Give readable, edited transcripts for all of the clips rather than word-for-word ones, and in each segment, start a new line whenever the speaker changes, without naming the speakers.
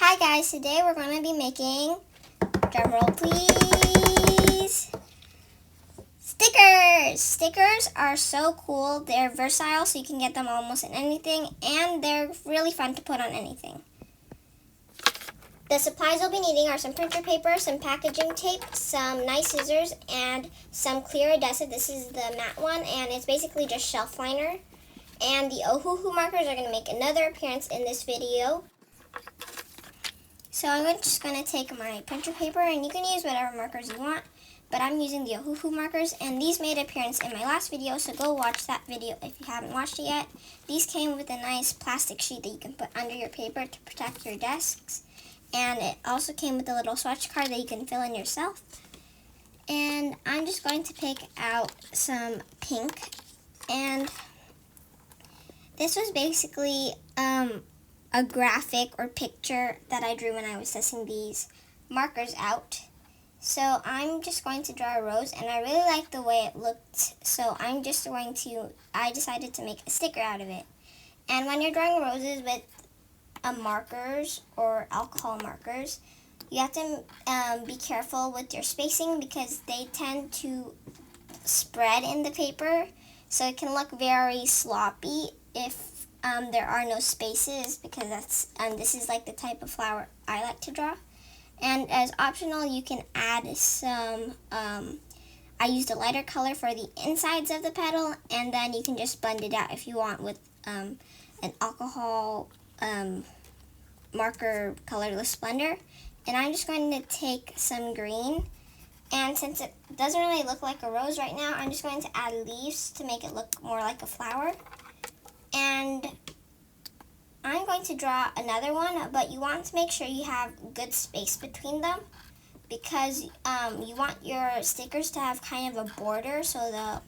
Hi guys, today we're going to be making, drumroll please, stickers! Stickers are so cool. They're versatile, so you can get them almost in anything, and they're really fun to put on anything. The supplies we'll be needing are some printer paper, some packaging tape, some nice scissors, and some clear adhesive. This is the matte one, and it's basically just shelf liner. And the Ohuhu markers are going to make another appearance in this video. So I'm just going to take my printer paper, and you can use whatever markers you want, but I'm using the Ohuhu markers, and these made an appearance in my last video, so go watch that video if you haven't watched it yet. These came with a nice plastic sheet that you can put under your paper to protect your desks, and it also came with a little swatch card that you can fill in yourself. And I'm just going to pick out some pink, and this was basically a graphic or picture that I drew when I was testing these markers out. So I'm just going to draw a rose, and I really like the way it looked, so I decided to make a sticker out of it. And when you're drawing roses with markers or alcohol markers, you have to be careful with your spacing because they tend to spread in the paper, so it can look very sloppy if there are no spaces, because this is like the type of flower I like to draw. And as optional, you can add some, I used a lighter color for the insides of the petal, and then you can just blend it out if you want with an alcohol marker colorless blender. And I'm just going to take some green, and since it doesn't really look like a rose right now, I'm just going to add leaves to make it look more like a flower. And I'm going to draw another one, but you want to make sure you have good space between them, because you want your stickers to have kind of a border so the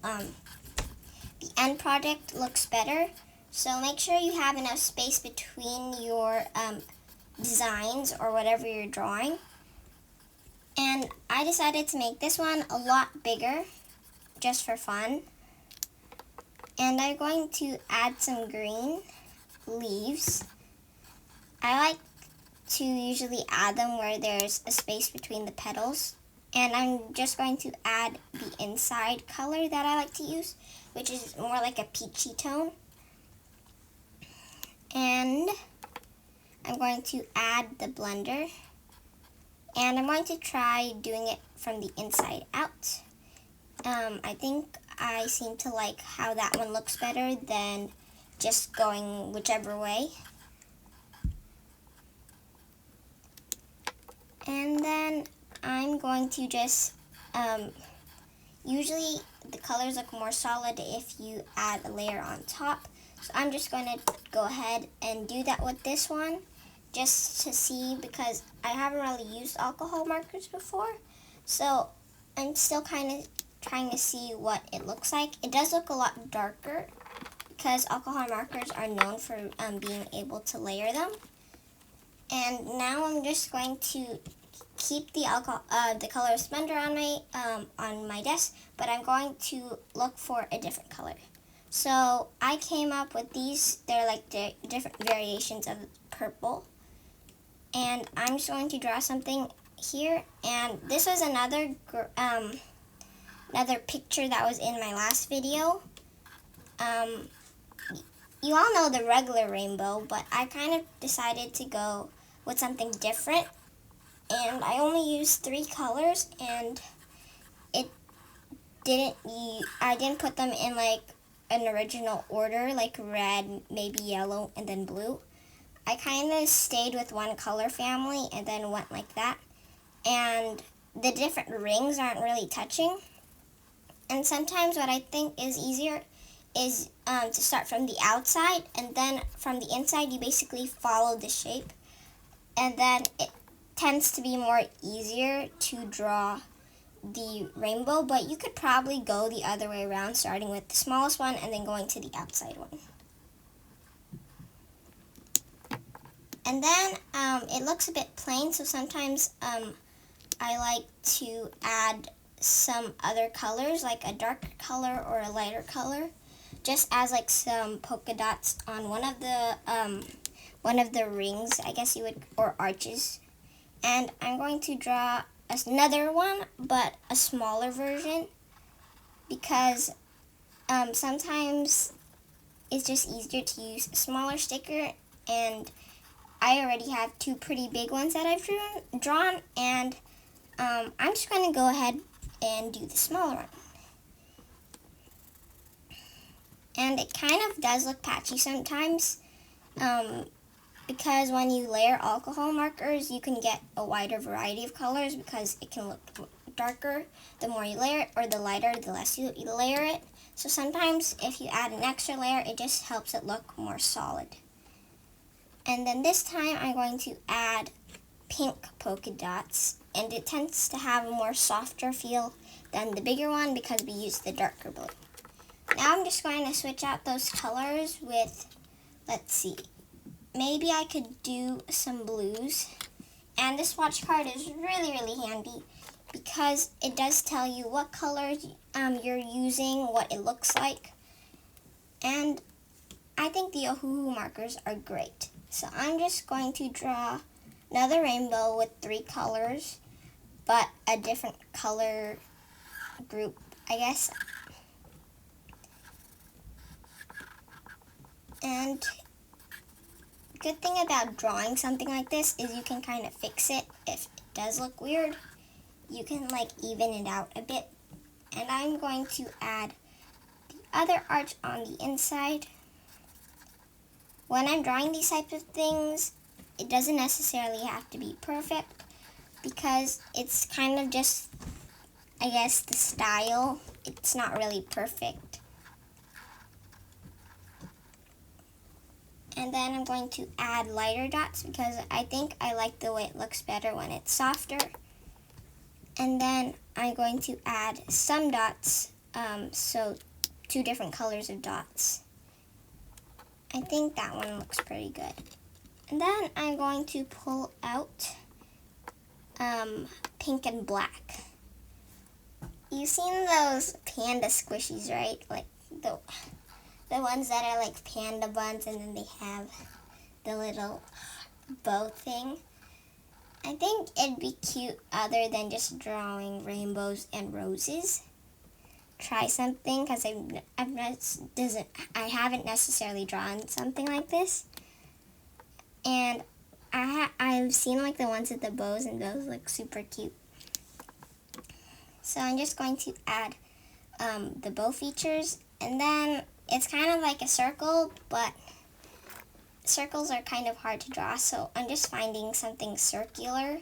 end product looks better. So make sure you have enough space between your designs or whatever you're drawing. And I decided to make this one a lot bigger just for fun. And I'm going to add some green leaves. I like to usually add them where there's a space between the petals. And I'm just going to add the inside color that I like to use, which is more like a peachy tone. And I'm going to add the blender. And I'm going to try doing it from the inside out. I think I seem to like how that one looks better than just going whichever way. And then I'm going to just, usually the colors look more solid if you add a layer on top. So I'm just going to go ahead and do that with this one, just to see, because I haven't really used alcohol markers before. So I'm still kind of trying to see what it looks like. It does look a lot darker because alcohol markers are known for being able to layer them. And now I'm just going to keep the color blender on my desk, but I'm going to look for a different color. So I came up with these. They're like different variations of purple. And I'm just going to draw something here. And this was another picture that was in my last video. You all know the regular rainbow, but I kind of decided to go with something different. And I only used 3 colors, and I didn't put them in like an original order, like red, maybe yellow, and then blue. I kind of stayed with one color family and then went like that. And the different rings aren't really touching. And sometimes what I think is easier is to start from the outside, and then from the inside you basically follow the shape. And then it tends to be more easier to draw the rainbow, but you could probably go the other way around, starting with the smallest one and then going to the outside one. And then it looks a bit plain, so sometimes I like to add some other colors, like a darker color or a lighter color, just as like some polka dots on one of one of the rings, I guess you would, or arches. And I'm going to draw another one, but a smaller version, because sometimes it's just easier to use a smaller sticker, and I already have two pretty big ones that I've drawn, and I'm just going to go ahead and do the smaller one. And it kind of does look patchy sometimes, because when you layer alcohol markers, you can get a wider variety of colors, because it can look darker the more you layer it, or the lighter the less you layer it. So sometimes if you add an extra layer, it just helps it look more solid. And then this time I'm going to add pink polka dots, and it tends to have a more softer feel than the bigger one because we used the darker blue. Now I'm just going to switch out those colors with, let's see, maybe I could do some blues. And this swatch card is really, really handy because it does tell you what colors you're using, what it looks like. And I think the Ohuhu markers are great. So I'm just going to draw another rainbow with 3 colors, but a different color group, I guess. And good thing about drawing something like this is you can kind of fix it if it does look weird. You can like even it out a bit. And I'm going to add the other arch on the inside. When I'm drawing these types of things, it doesn't necessarily have to be perfect because it's kind of just, I guess, the style. It's not really perfect. And then I'm going to add lighter dots because I think I like the way it looks better when it's softer. And then I'm going to add some dots, so 2 different colors of dots. I think that one looks pretty good. And then I'm going to pull out pink and black. You've seen those panda squishies, right? Like the ones that are like panda buns and then they have the little bow thing. I think it'd be cute other than just drawing rainbows and roses. Try something because I haven't necessarily drawn something like this. And I've seen like the ones with the bows, and those look super cute. So I'm just going to add the bow features, and then it's kind of like a circle, but circles are kind of hard to draw, so I'm just finding something circular,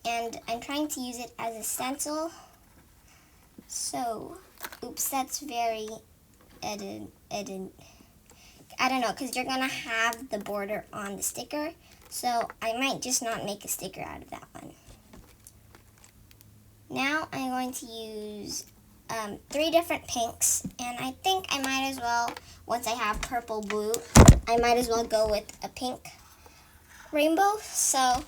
and I'm trying to use it as a stencil. So, oops, that's very I don't know, because you're going to have the border on the sticker, so I might just not make a sticker out of that one. Now I'm going to use 3 different pinks, and I think I might as well, once I have purple blue, I might as well go with a pink rainbow. So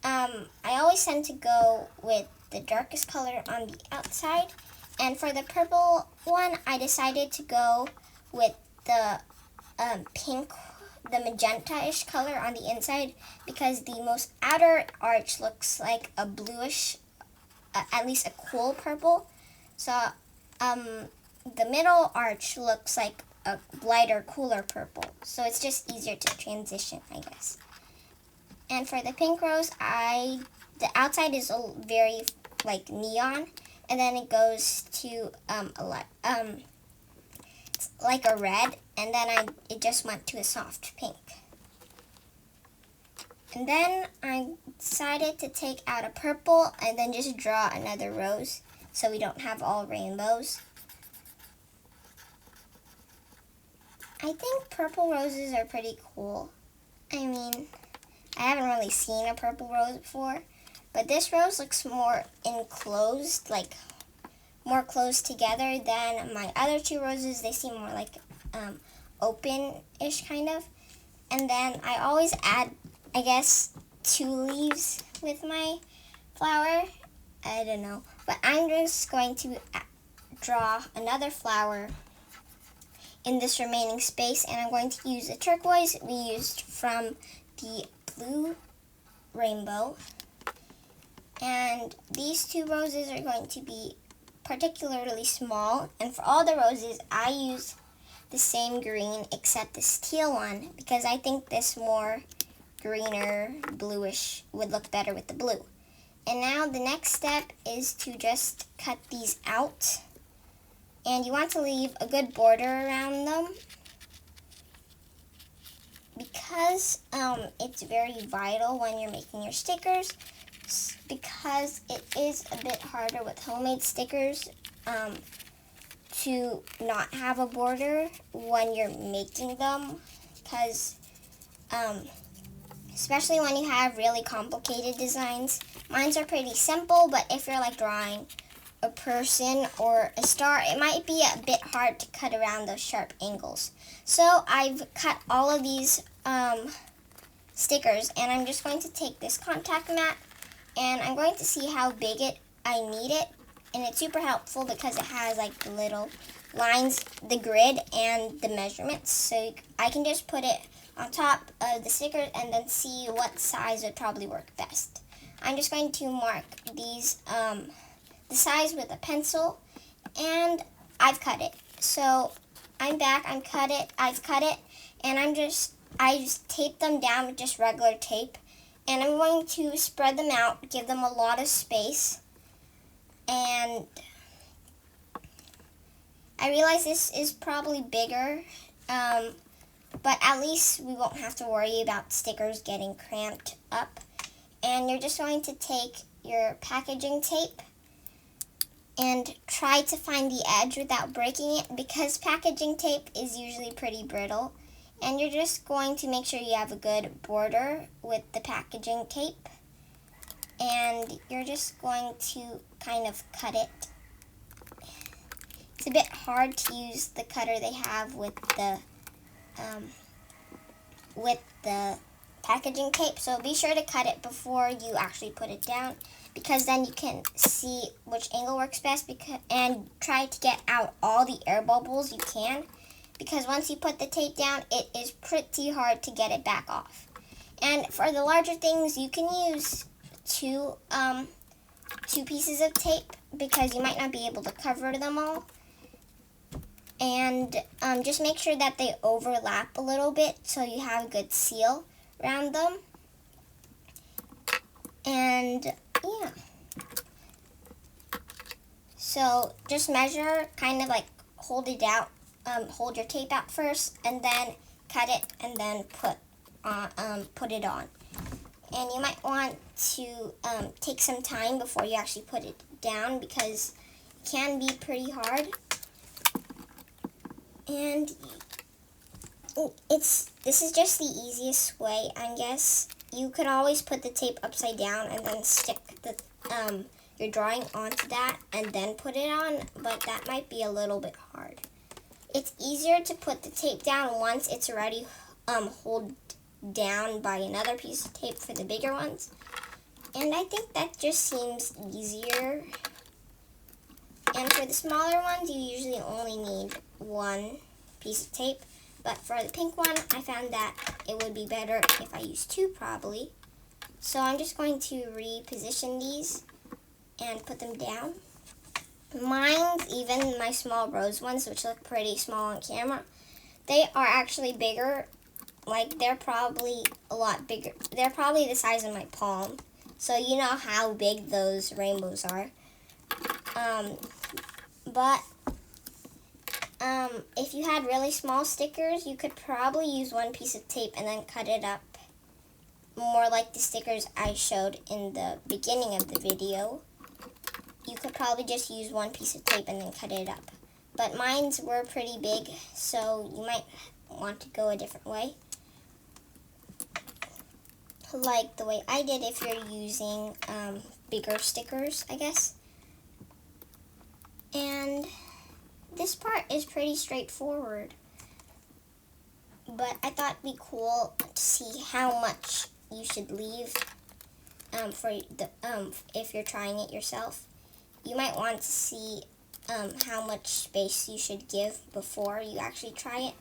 I always tend to go with the darkest color on the outside, and for the purple one I decided to go with the pink, the magenta-ish color on the inside, because the most outer arch looks like a bluish, at least a cool purple. So the middle arch looks like a lighter, cooler purple. So it's just easier to transition, I guess. And for the pink rose, the outside is very like neon, and then it goes to like a red, and then it just went to a soft pink. And then I decided to take out a purple and then just draw another rose, so we don't have all rainbows. I think purple roses are pretty cool. I mean, I haven't really seen a purple rose before, but this rose looks more enclosed, like more closed together than my other 2 roses. They seem more like open-ish kind of. And then I always add, I guess, 2 leaves with my flower. I don't know. But I'm just going to draw another flower in this remaining space, and I'm going to use the turquoise we used from the blue rainbow. And these 2 roses are going to be particularly small, and for all the roses I used the same green except this teal one because I think this more greener bluish would look better with the blue. And now the next step is to just cut these out, and you want to leave a good border around them because it's very vital when you're making your stickers, because it is a bit harder with homemade stickers to not have a border when you're making them, because especially when you have really complicated designs. Mine's are pretty simple, but if you're like drawing a person or a star, it might be a bit hard to cut around those sharp angles. So I've cut all of these stickers, and I'm just going to take this contact mat and I'm going to see how big I need it. And it's super helpful because it has like the little lines, the grid, and the measurements. So I can just put it on top of the stickers and then see what size would probably work best. I'm just going to mark these the size with a pencil, and I've cut it. So I'm back, I've cut it, and I just tape them down with just regular tape, and I'm going to spread them out, give them a lot of space. And I realize this is probably bigger, but at least we won't have to worry about stickers getting cramped up. And you're just going to take your packaging tape and try to find the edge without breaking it, because packaging tape is usually pretty brittle. And you're just going to make sure you have a good border with the packaging tape. And you're just going to kind of cut it. It's a bit hard to use the cutter they have with the packaging tape, so be sure to cut it before you actually put it down, because then you can see which angle works best, and try to get out all the air bubbles you can, because once you put the tape down, it is pretty hard to get it back off. And for the larger things, you can use two pieces of tape, because you might not be able to cover them all. And just make sure that they overlap a little bit so you have a good seal around them. And yeah, so just measure, kind of like hold it out, hold your tape out first, and then cut it, and then put it on. And you might want to take some time before you actually put it down, because it can be pretty hard. And this is just the easiest way, I guess. You could always put the tape upside down and then stick your drawing onto that and then put it on, but that might be a little bit hard. It's easier to put the tape down once it's already held down by another piece of tape for the bigger ones. And I think that just seems easier. And for the smaller ones, you usually only need one piece of tape. But for the pink one, I found that it would be better if I used two, probably. So I'm just going to reposition these and put them down. Mine's, even my small rose ones, which look pretty small on camera, they are actually bigger. Like, they're probably a lot bigger. They're probably the size of my palm. So you know how big those rainbows are. But if you had really small stickers, you could probably use one piece of tape and then cut it up, more like the stickers I showed in the beginning of the video. You could probably just use one piece of tape and then cut it up. But mine's were pretty big, so you might want to go a different way, like the way I did if you're using bigger stickers, I guess. And this part is pretty straightforward, but I thought it'd be cool to see how much you should leave for the if you're trying it yourself. You might want to see how much space you should give before you actually try it,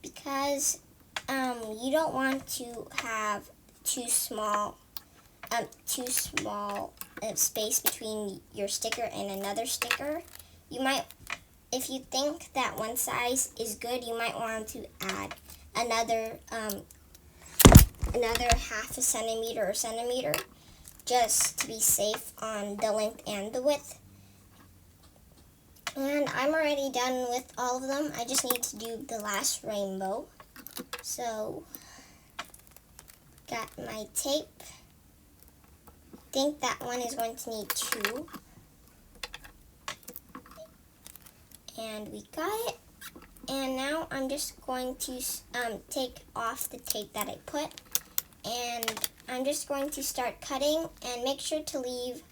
because you don't want to have too small space between your sticker and another sticker. You might, if you think that one size is good, you might want to add another half a centimeter or centimeter, just to be safe on the length and the width. And I'm already done with all of them. I just need to do the last rainbow. So, got my tape. Think that one is going to need 2. And we got it. And now I'm just going to take off the tape that I put. And I'm just going to start cutting, and make sure to leave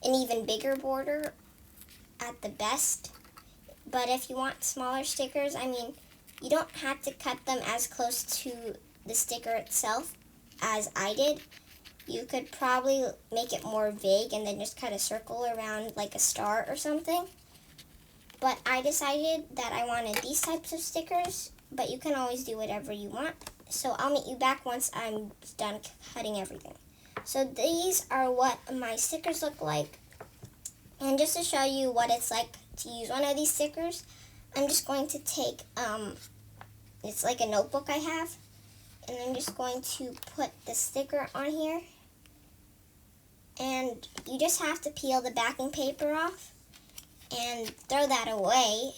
an even bigger border at the best. But if you want smaller stickers, I mean, you don't have to cut them as close to the sticker itself as I did. You could probably make it more vague and then just cut a circle around like a star or something. But I decided that I wanted these types of stickers, but you can always do whatever you want. So I'll meet you back once I'm done cutting everything. So these are what my stickers look like. And just to show you what it's like to use one of these stickers, I'm just going to take, it's like a notebook I have, and I'm just going to put the sticker on here. And you just have to peel the backing paper off and throw that away.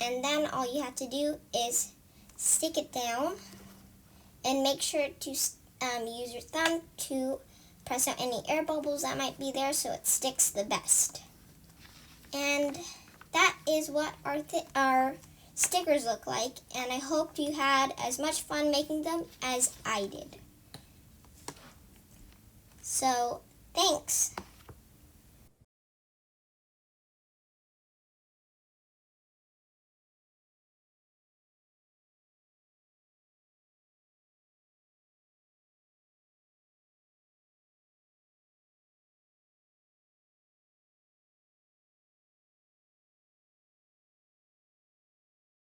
And then all you have to do is stick it down, and make sure to use your thumb to press out any air bubbles that might be there so it sticks the best. And that is what our stickers look like, and I hope you had as much fun making them as I did. So, thanks.